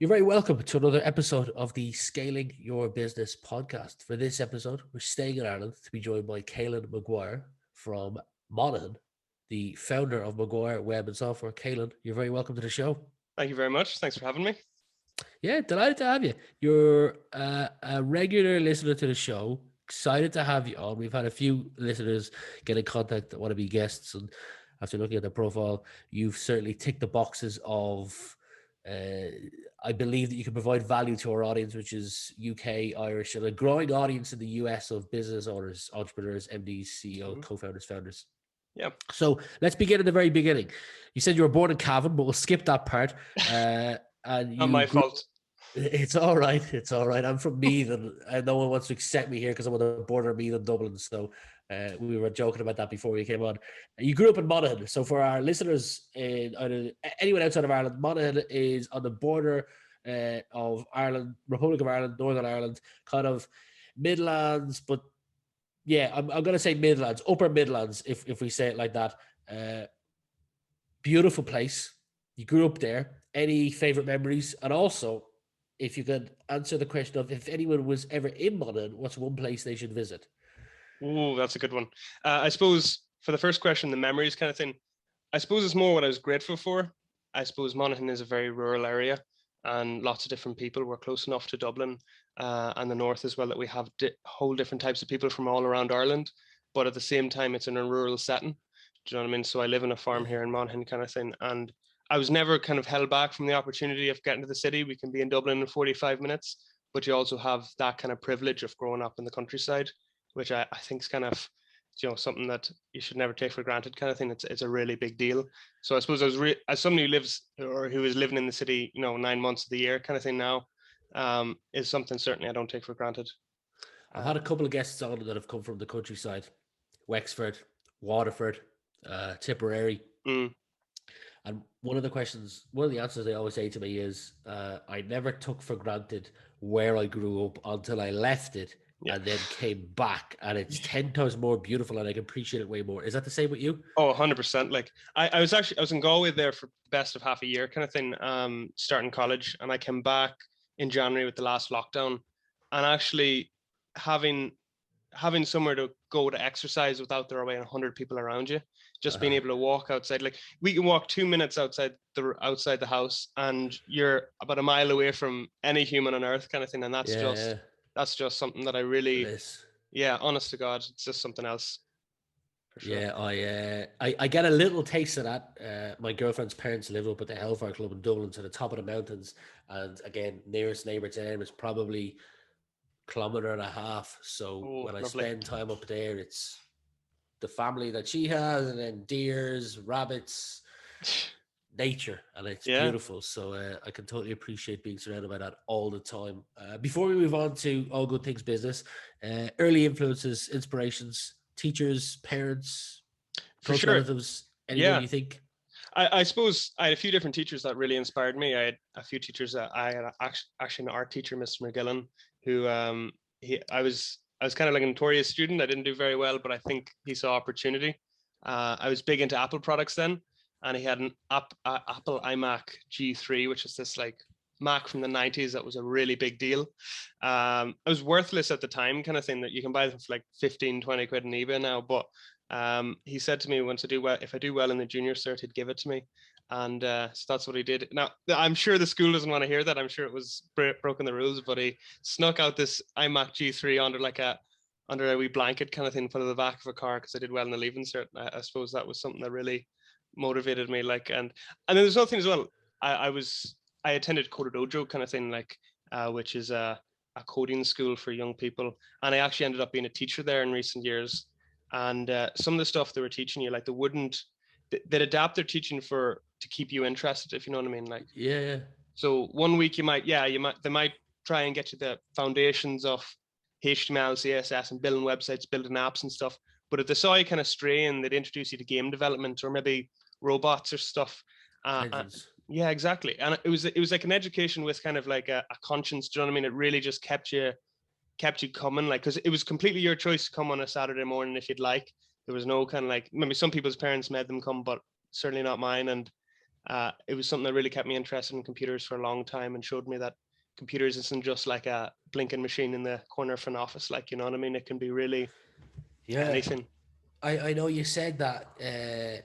You're very welcome to another episode of the Scaling Your Business podcast. For this episode, we're staying in Ireland to be joined by Caelan Maguire from Monaghan, the founder of Maguire Web and Software. Caelan, you're very welcome to the show. Thank you very much. Thanks for having me. Yeah, delighted to have you. You're a regular listener to the show. Excited to have you on. We've had a few listeners get in contact that want to be guests, and after looking at the profile, you've certainly ticked the boxes of I believe that you can provide value to our audience, which is UK, Irish, and a growing audience in the US of business owners, entrepreneurs, MDs, CEOs, co-founders, founders. Yeah. So let's begin at the very beginning. You said you were born in Cavan, but we'll skip that part. And Not my fault. It's all right. It's all right. I'm from Meath, and no one wants to accept me here because I'm on the border of Meath and Dublin. So we were joking about that before we came on. You grew up in Monaghan. So for our listeners, anyone outside of Ireland, Monaghan is on the border of Ireland, Republic of Ireland, Northern Ireland, kind of Midlands. But yeah, I'm going to say Midlands, Upper Midlands, if we say it like that. Beautiful place. You grew up there. Any favorite memories? And also, if you could answer the question of if anyone was ever in Monaghan, what's one place they should visit? Oh, that's a good one. I suppose for the first question, the memories kind of thing, I suppose it's more what I was grateful for. I suppose Monaghan is a very rural area and lots of different people. We're close enough to Dublin and the north as well that we have whole different types of people from all around Ireland. But at the same time, it's in a rural setting. Do you know what I mean? So I live in a farm here in Monaghan kind of thing. And I was never kind of held back from the opportunity of getting to the city. We can be in Dublin in 45 minutes, but you also have that kind of privilege of growing up in the countryside, which I think is kind of, something that you should never take for granted kind of thing. It's a really big deal. So I suppose as somebody who lives or who is living in the city, 9 months of the year kind of thing now, is something certainly I don't take for granted. I've had a couple of guests on that have come from the countryside, Wexford, Waterford, Tipperary. And one of the answers they always say to me is, I never took for granted where I grew up until I left it and then came back, and it's 10 times more beautiful and I can appreciate it way more. Is that the same with you? Oh, 100%. Like I was in Galway there for the best of half a year kind of thing, starting college, and I came back in January with the last lockdown, and actually having somewhere to go to exercise without there being 100 people around you, just being able to walk outside. Like we can walk 2 minutes outside the house and you're about a mile away from any human on earth kind of thing. And that's just something that I really, honest to God, it's just something else. For sure. Yeah, I get a little taste of that. My girlfriend's parents live up at the Hellfire Club in Dublin, to the top of the mountains. And again, nearest neighbour to them is probably 1.5 kilometers. So when I spend time up there, it's the family that she has, and then deers, rabbits, nature, and it's beautiful. So I can totally appreciate being surrounded by that all the time. Before we move on to all good things business, early influences, inspirations, teachers, parents, close relatives, anyone you think? I suppose I had a few different teachers that really inspired me. I had a few teachers that I had actually an art teacher, Mr. McGillen, who I was kind of like a notorious student. I didn't do very well, but I think he saw opportunity. I was big into Apple products then, and he had an Apple iMac G3, which is this like Mac from the 90s that was a really big deal. It was worthless at the time kind of thing, that you can buy them for like 15, 20 quid on eBay now. But he said to me, if I do well in the junior cert, he'd give it to me. And so that's what he did. Now, I'm sure the school doesn't want to hear that. I'm sure it was broken the rules, but he snuck out this iMac G3 under a wee blanket kind of thing, put it in the back of a car because I did well in the leaving cert. I suppose that was something that really motivated me. And then there's another thing as well. I attended Coder Dojo kind of thing, which is a coding school for young people. And I actually ended up being a teacher there in recent years. And some of the stuff they were teaching you, like they'd adapt their teaching to keep you interested, if you know what I mean. Like, So 1 week they might try and get you the foundations of HTML, CSS, and building websites, building apps and stuff. But if they saw you kind of straying, they'd introduce you to game development or maybe robots or stuff. Yeah, exactly. And it was like an education with kind of like a conscience. Do you know what I mean? It really just kept you coming, like, because it was completely your choice to come on a Saturday morning if you'd like. There was no kind of like, maybe some people's parents made them come, but certainly not mine. And it was something that really kept me interested in computers for a long time and showed me that computers isn't just like a blinking machine in the corner of an office. Like, you know what I mean? It can be really Yeah. anything. I know you said that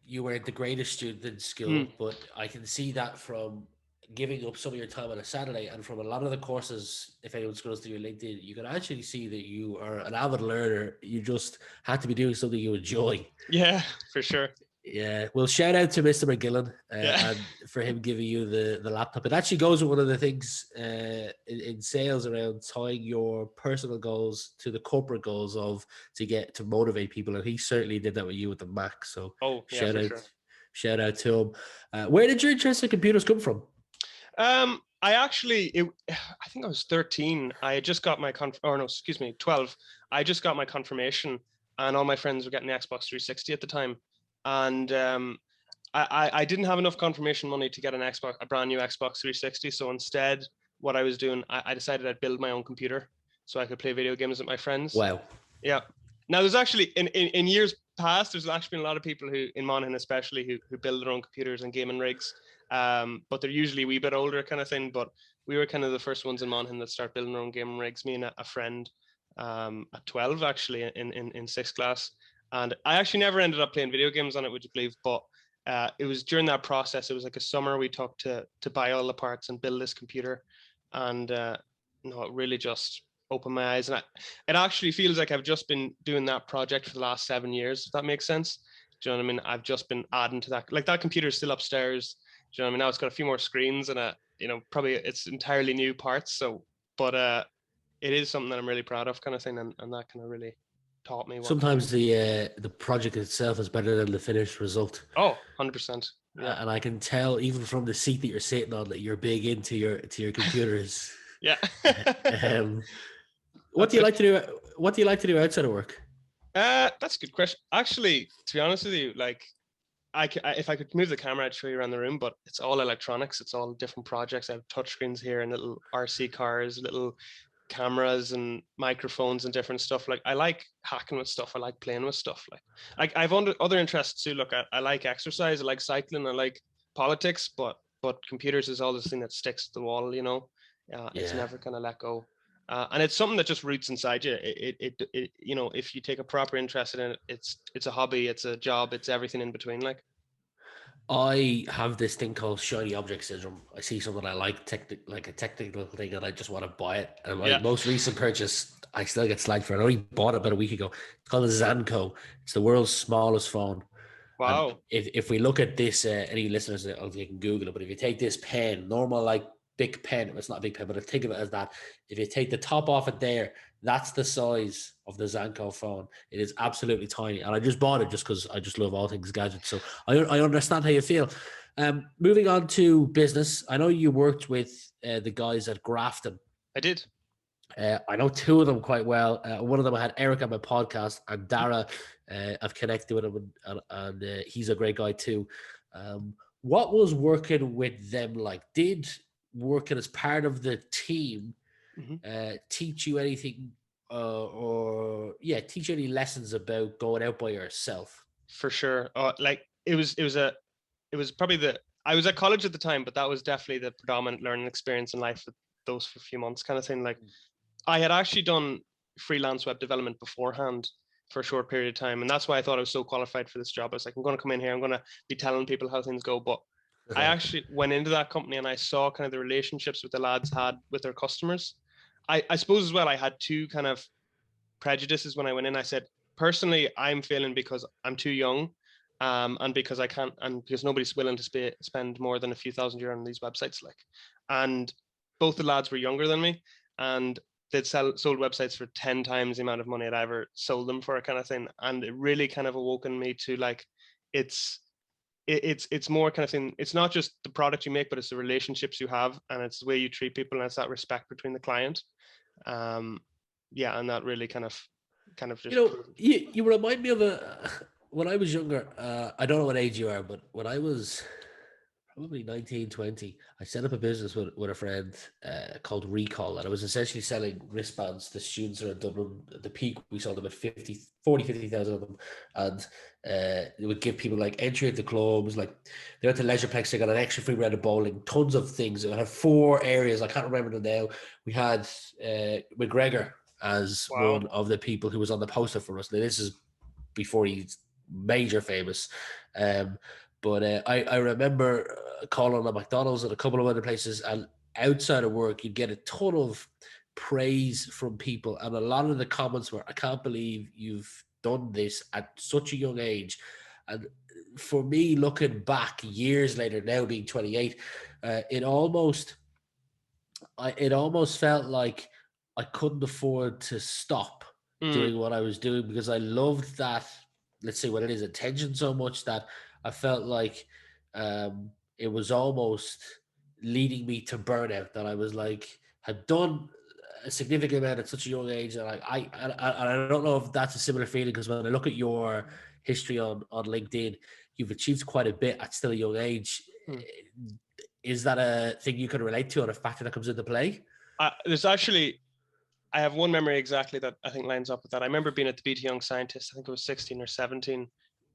you weren't the greatest student in school, Mm. but I can see that from giving up some of your time on a Saturday and from a lot of the courses. If anyone scrolls through your LinkedIn, you can actually see that you are an avid learner. You just had to be doing something you enjoy. Yeah, for sure. Yeah, well, shout out to Mr. McGillen Yeah. and for him giving you the laptop. It actually goes with one of the things in sales around tying your personal goals to the corporate goals of to get to motivate people, and he certainly did that with you with the Mac. So Oh, yeah, shout for out, sure. shout out to him. Where did your interest in computers come from? I actually, I think I was 13. I had just got my or no, excuse me, 12. I just got my confirmation, and all my friends were getting the Xbox 360 at the time, and I didn't have enough confirmation money to get a brand new Xbox 360. So instead, what I was doing, I decided I'd build my own computer so I could play video games with my friends. Wow. Yeah. Now there's actually in years past, there's actually been a lot of people who in Monaghan especially who build their own computers and gaming rigs. But they're usually a wee bit older kind of thing. But we were kind of the first ones in Monaghan that start building their own gaming rigs. Me and a friend at 12 actually in sixth class. And I actually never ended up playing video games on it, would you believe? But it was during that process. It was like a summer we took to buy all the parts and build this computer. And no, it really just opened my eyes. And it actually feels like I've just been doing that project for the last 7 years, if that makes sense. Do you know what I mean? I've just been adding to that. Like that computer is still upstairs. Do you know what I mean? Now it's got a few more screens and probably it's entirely new parts. So, but it is something that I'm really proud of, kind of thing, and that kind of really taught me what kind of. Sometimes the project itself is better than the finished result. Oh, 100%. Yeah. And I can tell even from the seat that you're sitting on that you're big into your computers. Yeah. um, what That's do you it. like to do? What do you like to do outside of work? That's a good question. Actually, to be honest with you, like if I could move the camera, I'd show you around the room, but it's all electronics. It's all different projects. I have touchscreens here and little RC cars, little cameras and microphones and different stuff. Like I like hacking with stuff. I like playing with stuff. Like I've other interests too. Look, I like exercise. I like cycling. I like politics. But computers is all this thing that sticks to the wall. It's Yeah. never gonna let go. And it's something that just roots inside you. It if you take a proper interest in it, it's a hobby, it's a job, it's everything in between. Like, I have this thing called shiny object syndrome. I see something I like, like a technical thing, and I just want to buy it. And my yeah, most recent purchase, I still get slagged for it. I only bought it about a week ago. It's called a Zanco. It's the world's smallest phone. And wow, if we look at this, any listeners, you can Google it. But if you take this pen, normal like big pen, it's not a big pen, but think of it as that. If you take the top off it there, that's the size of the Zanco phone. It is absolutely tiny, and I just bought it just because I just love all things gadgets. So I understand how you feel. Moving on to business, I know you worked with the guys at Grafton. I did. I know two of them quite well. One of them I had Eric on my podcast, and Dara. I've connected with him, and he's a great guy too. What was working with them like? Did working as part of the team teach you anything, teach you any lessons about going out by yourself? For sure. Like it was probably I was at college at the time, but that was definitely the predominant learning experience in life for those for a few months kind of thing. Like I had actually done freelance web development beforehand for a short period of time. And that's why I thought I was so qualified for this job. I was like, I'm going to come in here, I'm going to be telling people how things go. But I actually went into that company and I saw kind of the relationships with the lads had with their customers. I suppose as well, I had two kind of prejudices when I went in. I said, personally, I'm failing because I'm too young, and because I can't, and because nobody's willing to spend more than a few €1,000 on these websites. Like, and both the lads were younger than me, and they'd sold websites for 10 times the amount of money I'd ever sold them for, a kind of thing. And it really kind of awoken me to like, it's more kind of thing. It's not just the product you make, but it's the relationships you have, and it's the way you treat people, and it's that respect between the client. And that really kind of just you remind me of when I was younger. I don't know what age you are, but when I was probably 19, 20. I set up a business with a friend called Recall, and I was essentially selling wristbands to students around Dublin. At the peak, we sold them at 50,000 of them. And it would give people like entry at the clubs, like they went to Leisureplex, they got an extra free round of bowling, tons of things. It had 4 areas, I can't remember them now. We had McGregor as Wow. one of the people who was on the poster for us. Now, this is before he's major famous. But I remember calling on McDonald's and a couple of other places, and outside of work, you'd get a ton of praise from people. And a lot of the comments were, I can't believe you've done this at such a young age. And for me, looking back years later, now being 28, it almost felt like I couldn't afford to stop Mm, doing what I was doing because I loved that, let's say what it is, attention so much that I felt like it was almost leading me to burnout. That I was like, had done a significant amount at such a young age, and I don't know if that's a similar feeling because when I look at your history on LinkedIn, you've achieved quite a bit at still a young age. mm. Is that a thing you can relate to, or a factor that comes into play? There's actually, I have one memory exactly that I think lines up with that. I remember being at the BT Young Scientist, I think it was 16 or 17,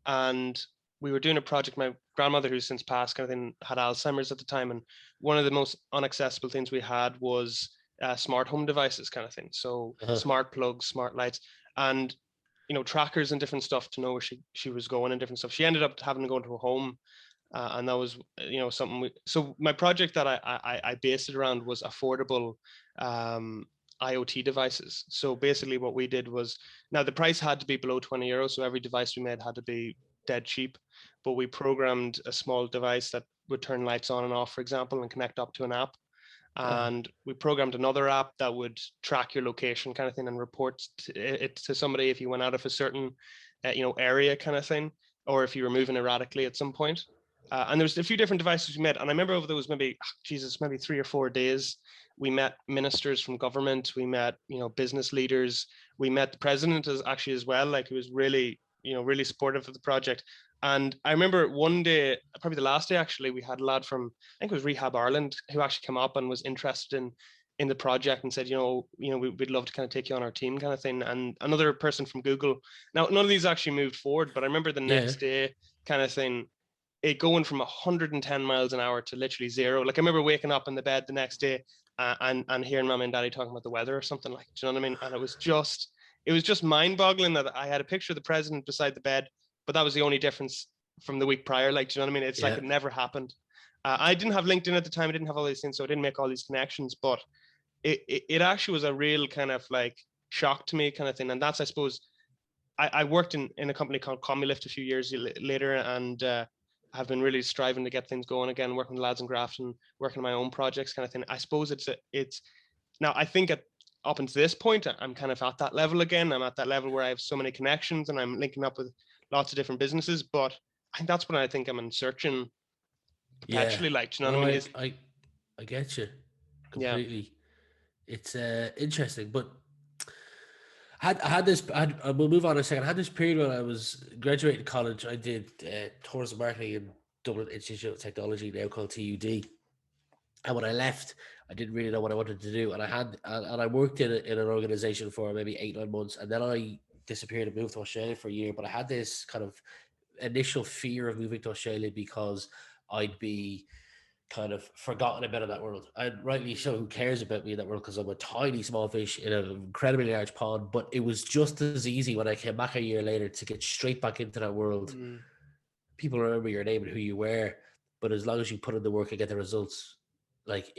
and we were doing a project. My grandmother, who's since passed, kind of thing, had Alzheimer's at the time, and one of the most inaccessible things we had was smart home devices, kind of thing. So Uh-huh. smart plugs, smart lights, and trackers and different stuff to know where she was going and different stuff. She ended up having to go into a home, and that was something. So my project that I based it around was affordable IoT devices. So basically, what we did was, now the price had to be below €20, so every device we made had to be dead cheap. But we programmed a small device that would turn lights on and off, for example, and connect up to an app. Uh-huh. And we programmed another app that would track your location, kind of thing, and report it to somebody if you went out of a certain area, kind of thing, or if you were moving erratically at some point. And there's a few different devices we met, and I remember over those maybe 3 or 4 days, we met ministers from government, we met business leaders, we met the president as well, like, he was really really supportive of the project. And I remember one day, probably the last day actually, we had a lad from, I think it was Rehab Ireland, who actually came up and was interested in the project and said, we'd love to kind of take you on our team, kind of thing. And another person from Google. Now, none of these actually moved forward, but I remember the Yeah. next day, kind of thing, it going from 110 miles an hour to literally zero. Like, I remember waking up in the bed the next day, and hearing mom and daddy talking about the weather or something, like, do you know what I mean? And it was just mind boggling that I had a picture of the president beside the bed, but that was the only difference from the week prior. Like, do you know what I mean? It's like Yeah. it never happened. I didn't have LinkedIn at the time. I didn't have all these things, so I didn't make all these connections. But it actually was a real kind of like shock to me, kind of thing. And that's, I suppose, I worked in a company called Commulift a few years later, and have been really striving to get things going again, working with lads in Grafton, working on my own projects, kind of thing. I suppose it's now, I think up until this point, I'm kind of at that level again. I'm at that level where I have so many connections and I'm linking up with lots of different businesses. But I think that's when I think I'm in searching Yeah. perpetually. Like, do you know No, what I mean? I get you Yeah. completely. It's interesting, but I had this. We'll move on in a second. I had this period when I was graduating college. I did tourism marketing in Dublin Institute of Technology, now called TUD. And when I left, I didn't really know what I wanted to do. And I worked in an organization for maybe 8, 9 months, and then I disappeared and moved to Australia for a year. But I had this kind of initial fear of moving to Australia because I'd be kind of forgotten about in that world. And rightly so, who cares about me in that world? Because I'm a tiny small fish in an incredibly large pond. But it was just as easy when I came back a year later to get straight back into that world. Mm, People remember your name and who you were, but as long as you put in the work and get the results, like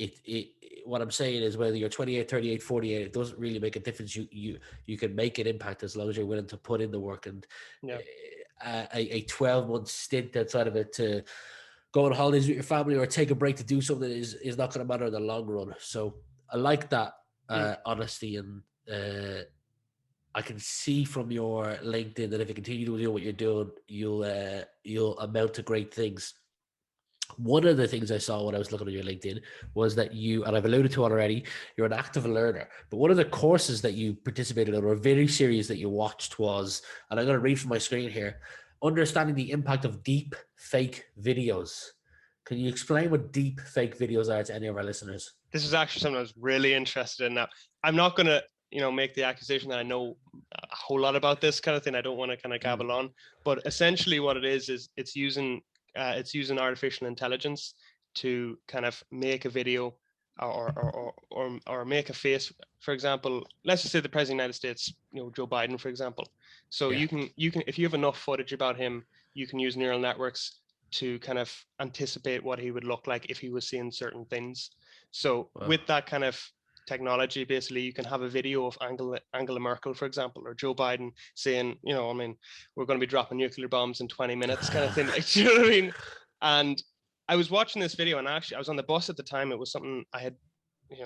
what I'm saying is whether you're 28, 38, 48, it doesn't really make a difference. You can make an impact as long as you're willing to put in the work. And yeah. a 12-month stint outside of it to go on holidays with your family or take a break to do something is not going to matter in the long run. So I like that Mm, honesty, and I can see from your LinkedIn that if you continue to do what you're doing, you'll amount to great things. One of the things I saw when I was looking at your LinkedIn was that you, and I've alluded to it already, you're an active learner. But one of the courses that you participated in, or a video series that you watched, was, and I'm going to read from my screen here, understanding the impact of deep fake videos. Can you explain what deep fake videos are to any of our listeners? This is actually something I was really interested in. Now, I'm not going to, make the accusation that I know a whole lot about this kind of thing. I don't want to kind of gabble on, but essentially what it is it's using artificial intelligence to kind of make a video or make a face. For example, let's just say the president of the United States, Joe Biden, for example. So Yeah. you can if you have enough footage about him, you can use neural networks to kind of anticipate what he would look like if he was seeing certain things. So Wow. with that kind of technology, basically, you can have a video of Angela Merkel, for example, or Joe Biden saying, we're going to be dropping nuclear bombs in 20 minutes, kind of thing. Like, you know what I mean? And I was watching this video, and actually, I was on the bus at the time. It was something I had,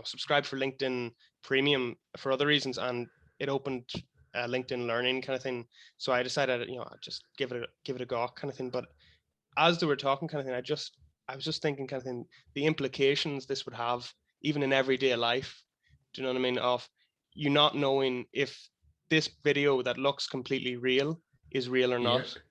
subscribed for LinkedIn Premium for other reasons, and it opened LinkedIn Learning kind of thing. So I decided, I'd just give it a go, kind of thing. But as they were talking, kind of thing, I was just thinking, kind of thing, the implications this would have even in everyday life. Do you know what I mean? Of you not knowing if this video that looks completely real is real or not. Yeah.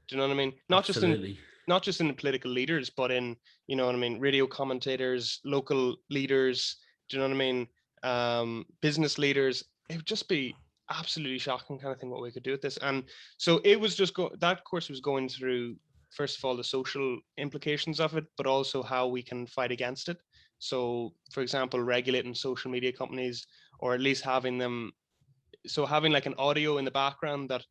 Do you know what I mean? Absolutely. Not just in the political leaders, but in, radio commentators, local leaders. Do you know what I mean? Business leaders. It would just be absolutely shocking, kind of thing, what we could do with this. And so it was just that course was going through, first of all, the social implications of it, but also how we can fight against it. So, for example, regulating social media companies, or at least having them, so having like an audio in the background that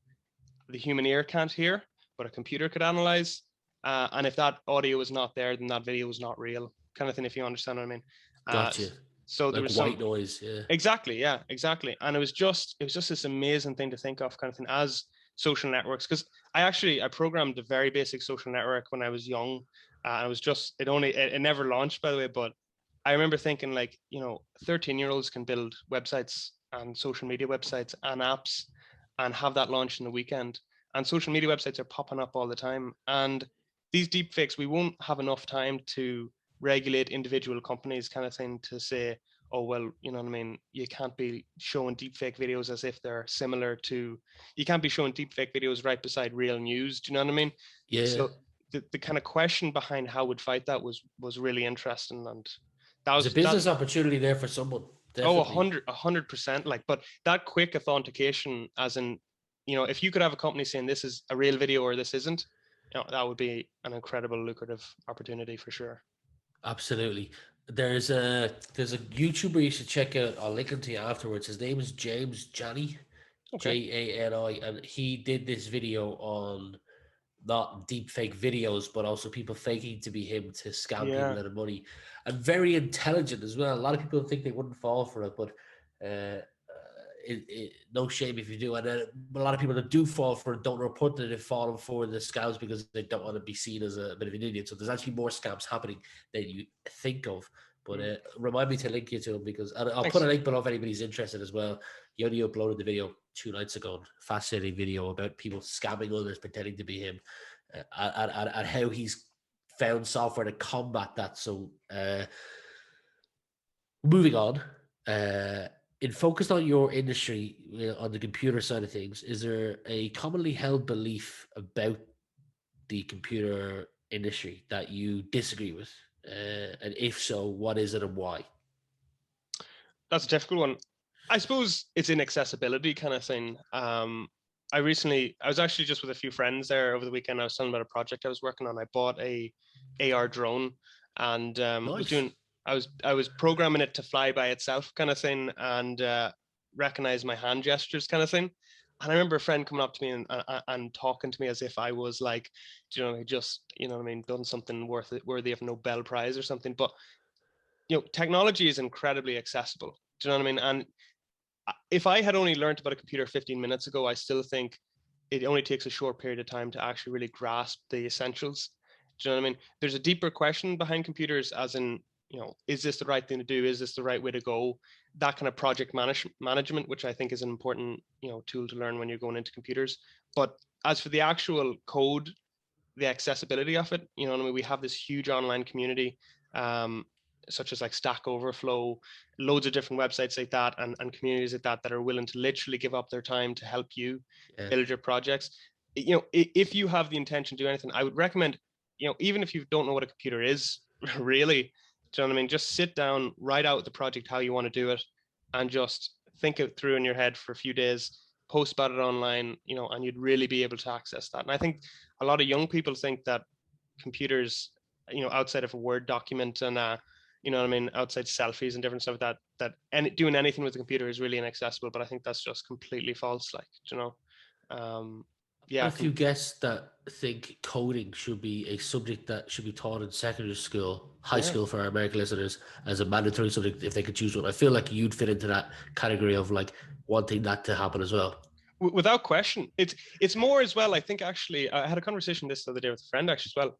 the human ear can't hear, but a computer could analyze. And if that audio is not there, then that video is not real, kind of thing, if you understand what I mean. Gotcha. So there like was white noise. Yeah. Exactly. Yeah, exactly. And it was just this amazing thing to think of, kind of thing, as social networks. Because I programmed a very basic social network when I was young. I was just, it never launched, by the way, but I remember thinking, like, 13-year-olds can build websites and social media websites and apps and have that launch in the weekend. And social media websites are popping up all the time. And these deep fakes, we won't have enough time to regulate individual companies, kind of thing, to say, oh, well, you know what I mean, you can't be showing deepfake videos as if they're similar to, you can't be showing deepfake videos right beside real news. Do you know what I mean? Yeah. So the kind of question behind how we'd fight that was really interesting. And that There's was a business opportunity there for someone. Definitely. 100%. Like, but that quick authentication, as in, if you could have a company saying this is a real video or this isn't, that would be an incredible lucrative opportunity for sure. Absolutely. There's a YouTuber you should check out. I'll link him to you afterwards. His name is James Jani, Okay. Jani, and he did this video on not deep fake videos, but also people faking to be him to scam people out of money, and very intelligent as well. A lot of people think they wouldn't fall for it, but no shame if you do. And a lot of people that do fall for it don't report that they've fallen for the scams because they don't want to be seen as a bit of an idiot. So there's actually more scams happening than you think of. But remind me to link you to him, because I'll put a link below if anybody's interested as well. He only uploaded the video 2 nights ago. Fascinating video about people scamming others, pretending to be him, and how he's found software to combat that. So moving on, in focused on your industry, on the computer side of things, is there a commonly held belief about the computer industry that you disagree with? And if so, what is it and why? That's a difficult one. I suppose it's inaccessibility, kind of thing. I was actually just with a few friends there over the weekend. I was telling about a project I was working on. I bought a AR drone, and Nice. I was programming it to fly by itself, kind of thing, and recognize my hand gestures, kind of thing. And I remember a friend coming up to me and talking to me as if I was like, just, what I mean, done something worthy of a Nobel Prize or something. But technology is incredibly accessible. Do you know what I mean? And if I had only learned about a computer 15 minutes ago, I still think it only takes a short period of time to actually really grasp the essentials. Do you know what I mean? There's a deeper question behind computers, as in, is this the right thing to do? Is this the right way to go? That kind of project management, which I think is an important, tool to learn when you're going into computers. But as for the actual code, the accessibility of it, what I mean? We have this huge online community, such as like Stack Overflow, loads of different websites like that, and communities like that are willing to literally give up their time to help you build your projects. If you have the intention to do anything, I would recommend, even if you don't know what a computer is, really, do you know what I mean? Just sit down, write out the project, how you want to do it, and just think it through in your head for a few days, post about it online, and you'd really be able to access that. And I think a lot of young people think that computers, outside of a Word document and, outside selfies and different stuff doing anything with the computer is really inaccessible. But I think that's just completely false. Yeah. A few guests that think coding should be a subject that should be taught in secondary school, high school for our American listeners, as a mandatory subject if they could choose one. I feel like you'd fit into that category of like wanting that to happen as well. Without question. It's more as well. I think actually I had a conversation this the other day with a friend actually as well.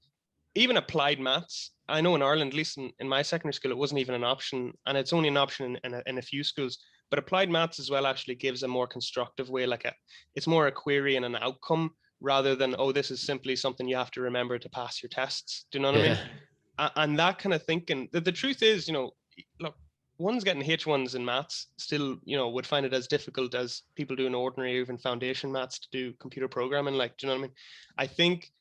Even applied maths, I know in Ireland, at least in my secondary school, it wasn't even an option, and it's only an option in a few schools. But applied maths as well actually gives a more constructive way, it's more a query and an outcome rather than, oh, this is simply something you have to remember to pass your tests. Do you know what I mean? And that kind of thinking. The truth is, look, ones getting H1s in maths still, would find it as difficult as people do in ordinary, even foundation maths to do computer programming. Do you know what I mean? I think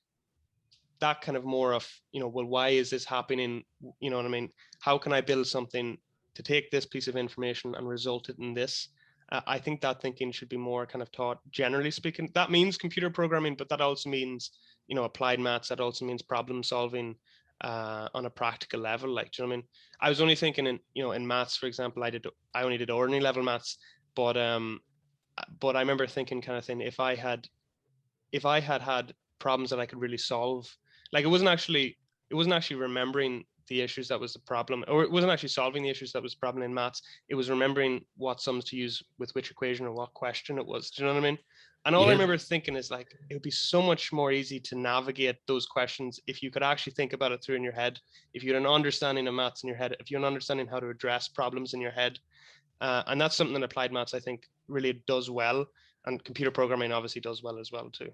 that kind of more of, well, why is this happening? You know what I mean? How can I build something to take this piece of information and result it in this? I think that thinking should be more kind of taught, generally speaking. That means computer programming, but that also means, applied maths. That also means problem solving on a practical level. Do you know what I mean? I was only thinking in maths, for example, I only did ordinary level maths, but I remember thinking kind of thing, if I had problems that I could really solve, it wasn't actually remembering the issues that was the problem, or it wasn't actually solving the issues that was the problem in maths. It was remembering what sums to use with which equation or what question it was. Do you know what I mean? And all I remember thinking is it would be so much more easy to navigate those questions if you could actually think about it through in your head, if you had an understanding of maths in your head, if you had an understanding how to address problems in your head. And that's something that applied maths, I think, really does well. And computer programming obviously does well as well too.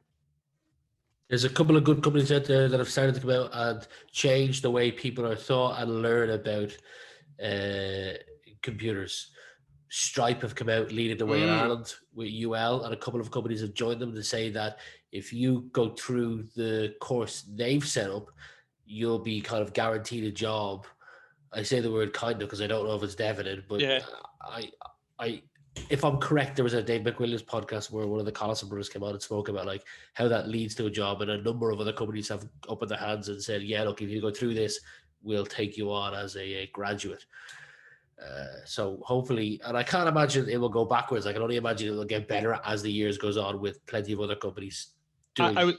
There's a couple of good companies out there that have started to come out and change the way people are taught and learn about computers. Stripe have come out leading the way in Ireland with UL, and a couple of companies have joined them to say that if you go through the course they've set up, you'll be kind of guaranteed a job. I say the word kind of because I don't know if it's definite, but I if I'm correct, there was a Dave McWilliams podcast where one of the Collison brothers came on and spoke about how that leads to a job, and a number of other companies have opened their hands and said, yeah, look, if you go through this, we'll take you on as a graduate. So hopefully, and I can't imagine it will go backwards. I can only imagine it will get better as the years goes on with plenty of other companies doing.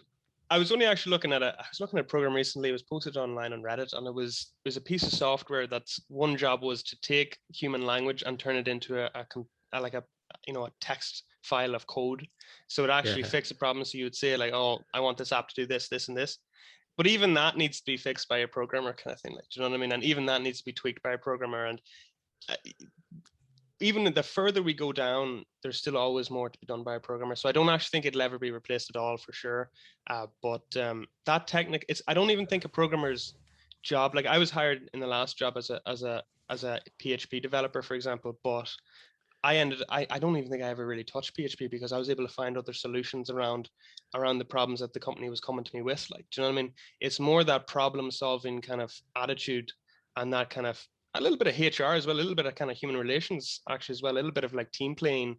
I was only actually looking at a program recently. It was posted online on Reddit, and it was a piece of software that's one job was to take human language and turn it into a text file of code. So it actually fixed the problem. So you would say oh, I want this app to do this, this, and this. But even that needs to be fixed by a programmer, kind of thing. Do you know what I mean? And even that needs to be tweaked by a programmer. And even the further we go down, there's still always more to be done by a programmer. So I don't actually think it'll ever be replaced at all, for sure. But that technique, I don't even think a programmer's job. I was hired in the last job as a PHP developer, for example, but I don't even think I ever really touched PHP because I was able to find other solutions around the problems that the company was coming to me with. Do you know what I mean? It's more that problem solving kind of attitude, and that kind of a little bit of HR as well, a little bit of kind of human relations actually as well, a little bit of team playing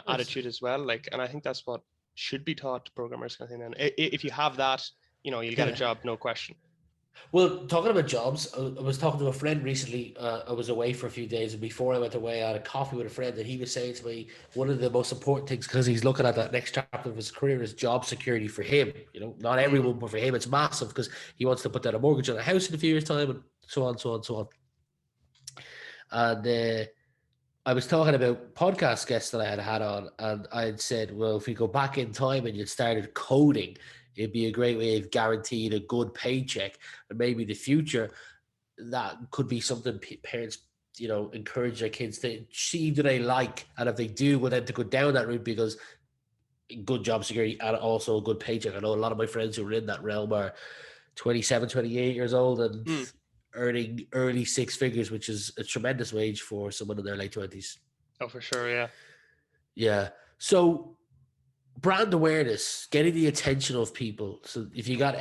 attitude as well. And I think that's what should be taught to programmers, kind of thing. And if you have that, you'll get a job, no question. Well, talking about jobs, I was talking to a friend recently. I was away for a few days, and before I went away, I had a coffee with a friend, and he was saying to me one of the most important things, because he's looking at that next chapter of his career, is job security for him. Not everyone, but for him, it's massive because he wants to put down a mortgage on a house in a few years' time, and so on, so on, so on. And I was talking about podcast guests that I had on, and I had said, well, if we go back in time and you started coding, it'd be a great way of guaranteed a good paycheck. And maybe the future, that could be something parents, encourage their kids to see, do they like, and if they do, well, then to go down that route, because good job security and also a good paycheck. I know a lot of my friends who are in that realm are 27, 28 years old and earning early six figures, which is a tremendous wage for someone in their late 20s. Oh, for sure, yeah. Yeah. So brand awareness, getting the attention of people. So if you want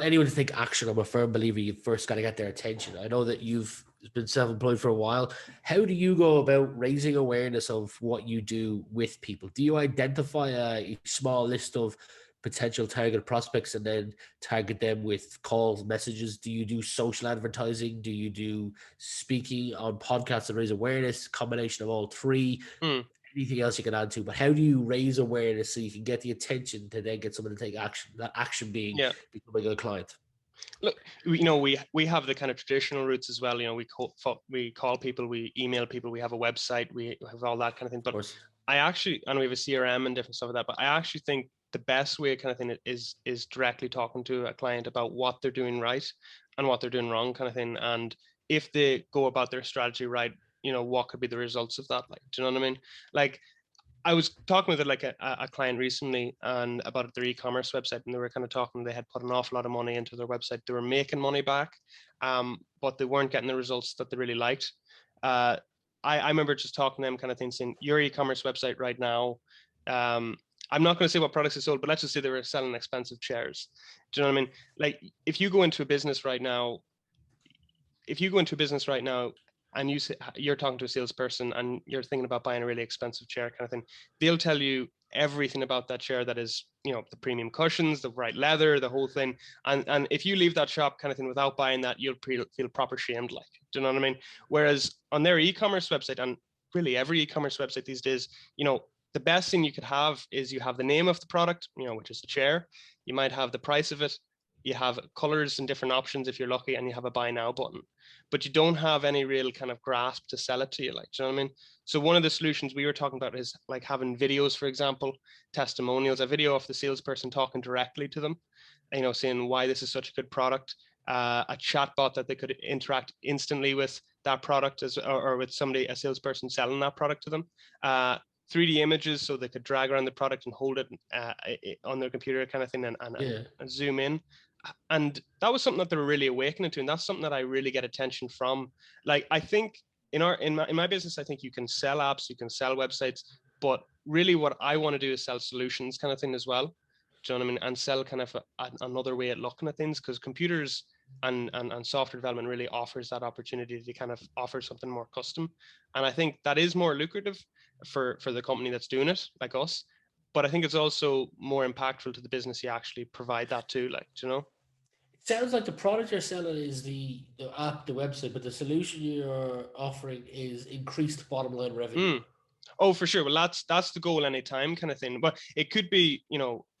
anyone to take action, I'm a firm believer you first got to get their attention. I know that you've been self-employed for a while. How do you go about raising awareness of what you do with people? Do you identify a small list of potential target prospects and then target them with calls, messages? Do you do social advertising? Do you do speaking on podcasts to raise awareness? Combination of all three? Hmm. Anything else you can add to, but how do you raise awareness so you can get the attention to then get someone to take action? That action being Yeah. becoming a client. Look, we have the kind of traditional routes as well. We call people, we email people, we have a website, we have all that kind of thing. Of But course. I actually, and we have a CRM and different stuff like that. But I actually think the best way kind of thing is directly talking to a client about what they're doing right and what they're doing wrong kind of thing. And if they go about their strategy right, what could be the results of that? Like, do you know what I mean? Like, I was talking with a client recently and about their e-commerce website, and they were kind of talking. They had put an awful lot of money into their website. They were making money back, but they weren't getting the results that they really liked. I remember just talking to them, kind of thing, saying, "Your e-commerce website right now." I'm not going to say what products they sold, but let's just say they were selling expensive chairs. Do you know what I mean? Like, if you go into a business right now, and you're talking to a salesperson and you're thinking about buying a really expensive chair kind of thing, they'll tell you everything about that chair, that is, the premium cushions, the right leather, the whole thing. And if you leave that shop kind of thing without buying that, you'll feel proper shamed, like, do you know what I mean? Whereas on their e-commerce website, and really every e-commerce website these days, the best thing you could have is you have the name of the product, which is the chair. You might have the price of it. You have colors and different options if you're lucky, and you have a buy now button, but you don't have any real kind of grasp to sell it to you. Like, do you know what I mean? So one of the solutions we were talking about is like having videos, for example, testimonials, a video of the salesperson talking directly to them, saying why this is such a good product, a chat bot that they could interact instantly with that product or with somebody, a salesperson selling that product to them. 3D images so they could drag around the product and hold it on their computer kind of thing, and zoom in. And that was something that they were really awakening to, and that's something that I really get attention from. Like, I think in my business, I think you can sell apps, you can sell websites, but really what I want to do is sell solutions kind of thing as well. Do you know what I mean? And sell kind of another way at looking at things, because computers and software development really offers that opportunity to kind of offer something more custom. And I think that is more lucrative for the company that's doing it, like us. But I think it's also more impactful to the business you actually provide that to, like, do you know? It sounds like the product you're selling is the app, the website, but the solution you're offering is increased bottom line revenue. Mm. Oh, for sure. Well, that's the goal anytime kind of thing. But it could be,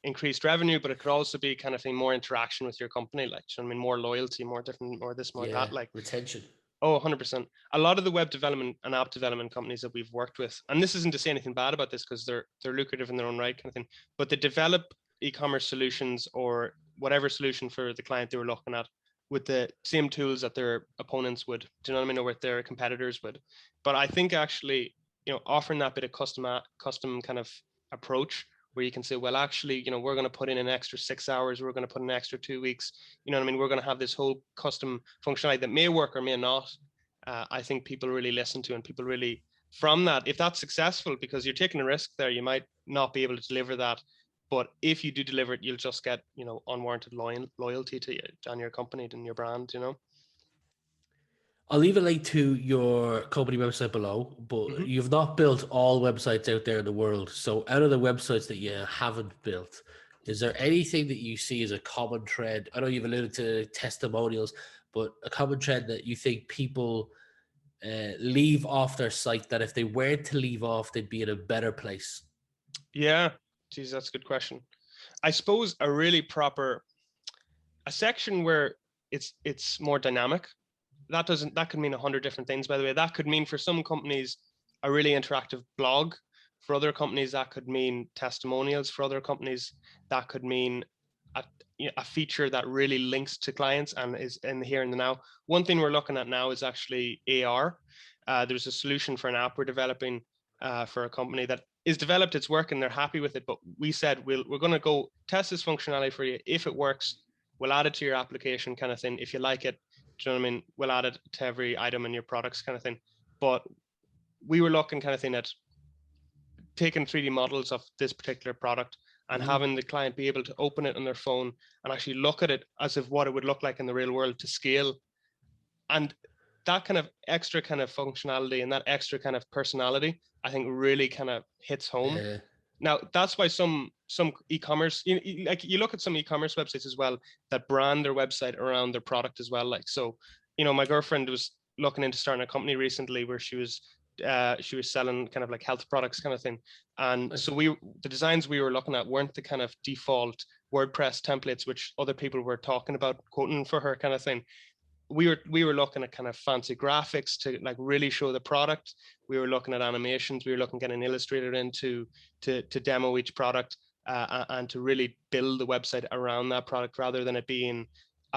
increased revenue, but it could also be kind of thing, more interaction with your company, like, you know what I mean, more loyalty, more different, more this, more Yeah, that, like. retention. Oh, 100%. A lot of the web development and app development companies that we've worked with, and this isn't to say anything bad about this because they're lucrative in their own right kind of thing, but they develop e-commerce solutions or whatever solution for the client they were looking at with the same tools that their opponents would, do you know what I mean, or with their competitors would. But I think actually, offering that bit of custom kind of approach where you can say, well, actually, we're going to put in an extra 6 hours, we're going to put in an extra 2 weeks, you know what I mean, we're going to have this whole custom functionality that may work or may not. I think people really listen to, and people really, from that, if that's successful, because you're taking a risk there, you might not be able to deliver that, but if you do deliver it, you'll just get, unwarranted loyalty to you and your company and your brand. I'll leave a link to your company website below, but Mm-hmm. you've not built all websites out there in the world. So, out of the websites that you haven't built, is there anything that you see as a common trend? I know you've alluded to testimonials, but a common trend that you think people leave off their site that if they weren't to leave off, they'd be in a better place? Yeah, geez, that's a good question. I suppose a section where it's more dynamic. That could mean 100 different things, by the way. That could mean, for some companies, a really interactive blog. For other companies, that could mean testimonials. For other companies, that could mean a feature that really links to clients and is in the here and the now. One thing we're looking at now is actually AR. There's a solution for an app we're developing for a company that is developed, it's working, they're happy with it, but we said we're going to go test this functionality for you. If it works, we'll add it to your application kind of thing. If you like it, do you know what I mean, we'll add it to every item in your products kind of thing. But we were looking kind of thing at taking 3D models of this particular product and having the client be able to open it on their phone and actually look at it as if what it would look like in the real world to scale. And that kind of extra kind of functionality and that extra kind of personality, I think really kind of hits home. Now, that's why some e-commerce, like you look at some e-commerce websites as well that brand their website around their product as well. Like, so, my girlfriend was looking into starting a company recently where she was selling kind of like health products kind of thing. And so the designs we were looking at weren't the kind of default WordPress templates, which other people were talking about quoting for her kind of thing. We were looking at kind of fancy graphics to like really show the product. We were looking at animations. We were looking at an illustrator in to demo each product and to really build the website around that product rather than it being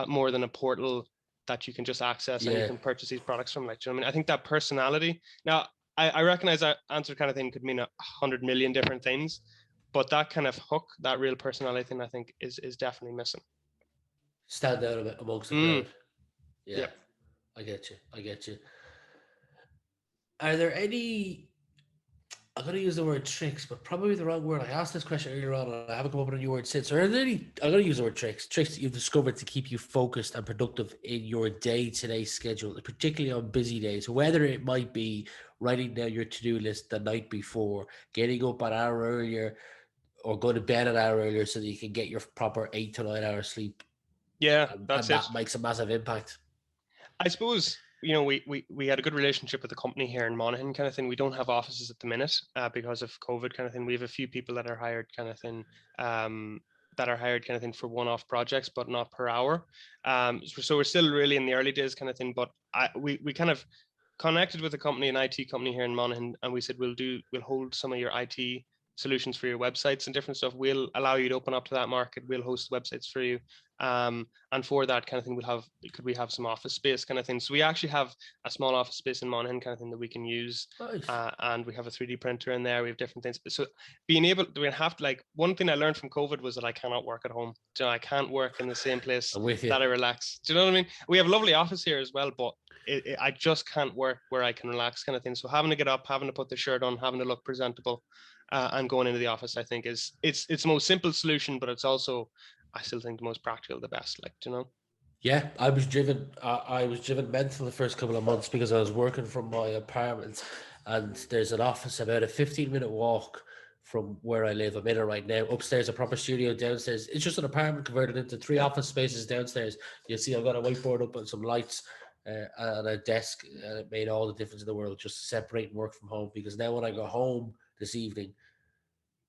more than a portal that you can just access and you can purchase these products from. Like, you know what I mean? I think that personality. Now, I recognize that answer kind of thing could mean 100 million different things, but that kind of hook, that real personality thing, I think is definitely missing. Stand out a bit amongst the crowd. Yeah, I get you. Are there any, I'm going to use the word tricks, but probably the wrong word. I asked this question earlier on and I haven't come up with a new word since. Are there any, I'm going to use the word tricks that you've discovered to keep you focused and productive in your day-to-day schedule, particularly on busy days, whether it might be writing down your to-do list the night before, getting up an hour earlier, or going to bed an hour earlier so that you can get your proper 8 to 9 hours sleep. Yeah, and that's that makes a massive impact. I suppose, we had a good relationship with the company here in Monaghan kind of thing. We don't have offices at the minute because of COVID kind of thing. We have a few people that are hired kind of thing, for one-off projects, but not per hour. So we're still really in the early days kind of thing, but we kind of connected with a company, an IT company here in Monaghan, and we said, we'll hold some of your IT solutions for your websites and different stuff. We'll allow you to open up to that market. We'll host websites for you. And for that kind of thing, could we have some office space kind of thing? So we actually have a small office space in Monaghan kind of thing that we can use. Nice. And we have a 3D printer in there. We have different things. So being able to like, one thing I learned from COVID was that I cannot work at home. I can't work in the same place that I relax. Do you know what I mean? We have a lovely office here as well, but I just can't work where I can relax kind of thing. So having to get up, having to put the shirt on, having to look presentable, and going into the office, I think it's the most simple solution, but it's also, I still think, the most practical, the best. Like, do you know? Yeah, I was driven mental the first couple of months because I was working from my apartment, and there's an office about a 15-minute walk from where I live. I'm in it right now. Upstairs, a proper studio. Downstairs, it's just an apartment converted into 3 office spaces. Downstairs, you'll see I've got a whiteboard up and some lights and a desk, and it made all the difference in the world just to separate and work from home. Because now when I go home this evening,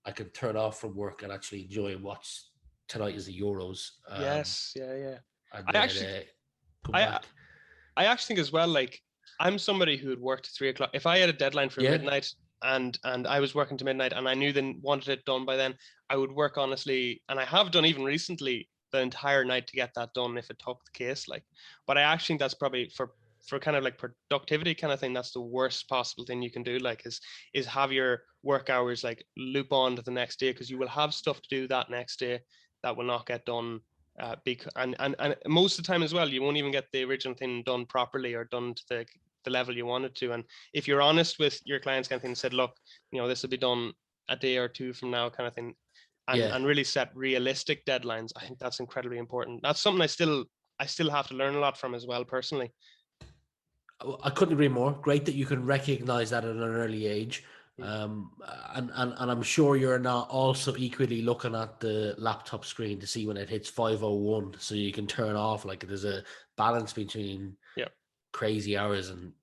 I can turn off from work and actually enjoy and watch Tonight Is the Euros. Yes, yeah. And I then, actually, come I back. I actually think as well, like, I'm somebody who had worked at 3 o'clock. If I had a deadline for midnight and I was working to midnight and I knew they wanted it done by then, I would work honestly, and I have done even recently, the entire night to get that done if it took the case. Like, but I actually think that's probably for kind of like productivity kind of thing, that's the worst possible thing you can do. Like, is have your work hours like loop on to the next day, because you will have stuff to do that next day that will not get done. And most of the time as well, you won't even get the original thing done properly or done to the level you wanted to. And if you're honest with your clients kind of thing and said, look, this will be done a day or two from now kind of thing, and really set realistic deadlines, I think that's incredibly important. That's something I still have to learn a lot from as well, personally. I couldn't agree more. Great that you can recognize that at an early age. And I'm sure you're not also equally looking at the laptop screen to see when it hits 5:01, so you can turn off. Like, there's a balance between crazy hours and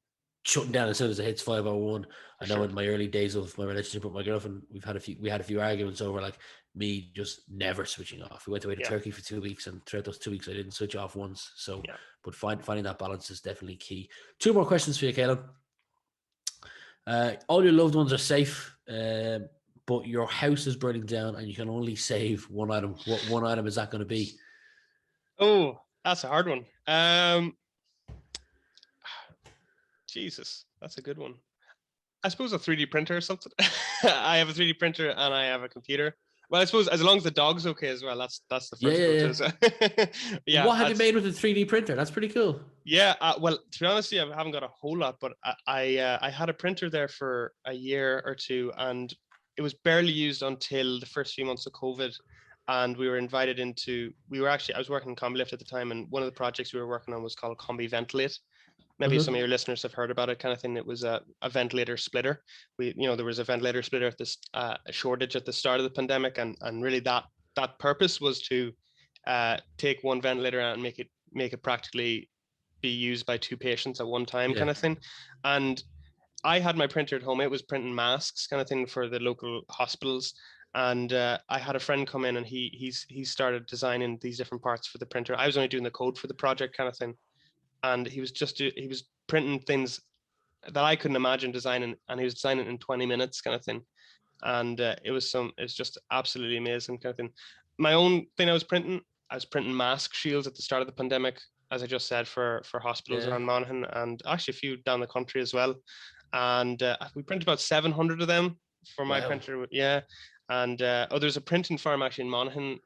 shutting down as soon as it hits 5:01. I know in my early days of my relationship with my girlfriend, we had a few arguments over like me just never switching off. We went away to Turkey for 2 weeks, and throughout those 2 weeks I didn't switch off once. So but finding that balance is definitely key. 2 more questions for you, Caleb. All your loved ones are safe, but your house is burning down and you can only save one item. What one item is that going to be? Oh, that's a hard one. Jesus, that's a good one. I suppose a 3D printer or something. I have a 3D printer and I have a computer. Well, I suppose as long as the dog's okay as well. That's the first go-to. Yeah. What have you made with a 3D printer? That's pretty cool. Yeah. Well, to be honest, I haven't got a whole lot, but I had a printer there for a year or two, and it was barely used until the first few months of COVID. And we were invited into, I was working in CombiLift at the time, and one of the projects we were working on was called Combi Ventilate. Maybe some of your listeners have heard about it, kind of thing. It was a ventilator splitter. There was a ventilator splitter at this shortage at the start of the pandemic, and really that purpose was to take one ventilator out and make it practically be used by two patients at one time, kind of thing. And I had my printer at home. It was printing masks, kind of thing, for the local hospitals. And I had a friend come in, and he started designing these different parts for the printer. I was only doing the code for the project, kind of thing. And he was printing things that I couldn't imagine designing, and he was designing in 20 minutes, kind of thing. And it's just absolutely amazing, kind of thing. My own thing I was printing mask shields at the start of the pandemic, as I just said, for hospitals around Monaghan, and actually a few down the country as well. And we printed about 700 of them for my printer. Yeah. And there's a printing farm actually in Monaghan.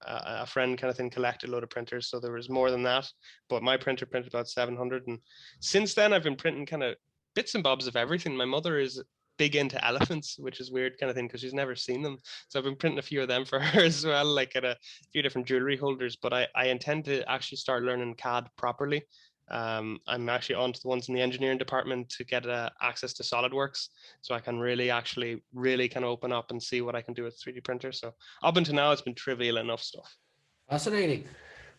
A friend kind of thing collected a load of printers, so there was more than that. But my printer printed about 700, and since then I've been printing kind of bits and bobs of everything. My mother is big into elephants, which is weird, kind of thing, because she's never seen them. So I've been printing a few of them for her as well, like at a few different jewelry holders. But I intend to actually start learning CAD properly. I'm actually on to the ones in the engineering department to get access to SolidWorks, so I can really kind of open up and see what I can do with 3D printer. So up until now, it's been trivial enough stuff. Fascinating.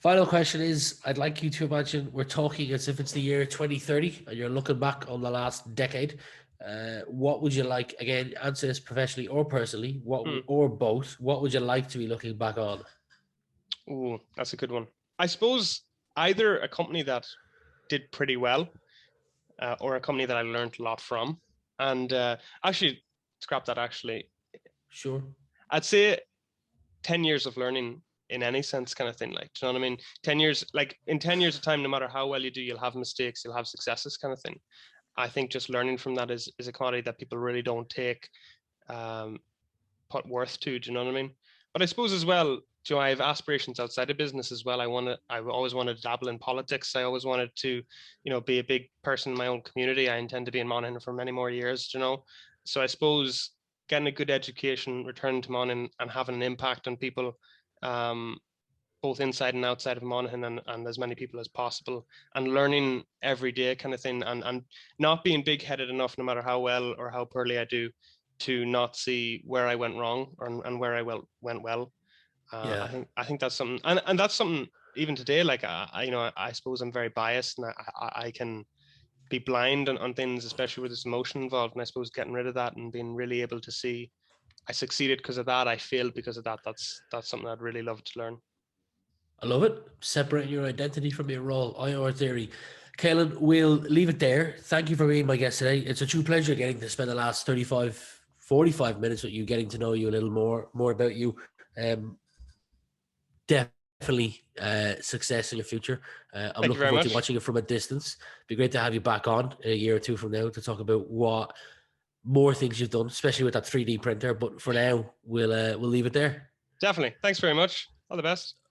Final question is, I'd like you to imagine we're talking as if it's the year 2030 and you're looking back on the last decade. What would you like, again, answer this professionally or personally, or both, what would you like to be looking back on? Oh, that's a good one. I suppose either a company that did pretty well, or a company that I learned a lot from. And actually, scrap that, actually. Sure. I'd say 10 years of learning in any sense, kind of thing. Like, do you know what I mean? 10 years, like in 10 years of time, no matter how well you do, you'll have mistakes, you'll have successes, kind of thing. I think just learning from that is a commodity that people really don't take put worth to. Do you know what I mean? But I suppose as well, I have aspirations outside of business as well. I always wanted to dabble in politics. I always wanted to, be a big person in my own community. I intend to be in Monaghan for many more years, So I suppose getting a good education, returning to Monaghan and having an impact on people, both inside and outside of Monaghan, and as many people as possible, and learning every day, kind of thing, and not being big-headed enough, no matter how well or how poorly I do, to not see where I went wrong and where I went well. I think that's something, and that's something even today. Like I suppose I'm very biased, and I can be blind on things, especially with this emotion involved. And I suppose getting rid of that and being really able to see I succeeded because of that, I failed because of that. That's something I'd really love to learn. I love it. Separating your identity from your role. IR theory. Caelan, we'll leave it there. Thank you for being my guest today. It's a true pleasure getting to spend the last 45 minutes with you, getting to know you a little more about you. Definitely success in your future. I'm looking forward to watching it from a distance. It'd be great to have you back on a year or two from now to talk about what more things you've done, especially with that 3D printer. But for now, we'll leave it there. Definitely. Thanks very much. All the best.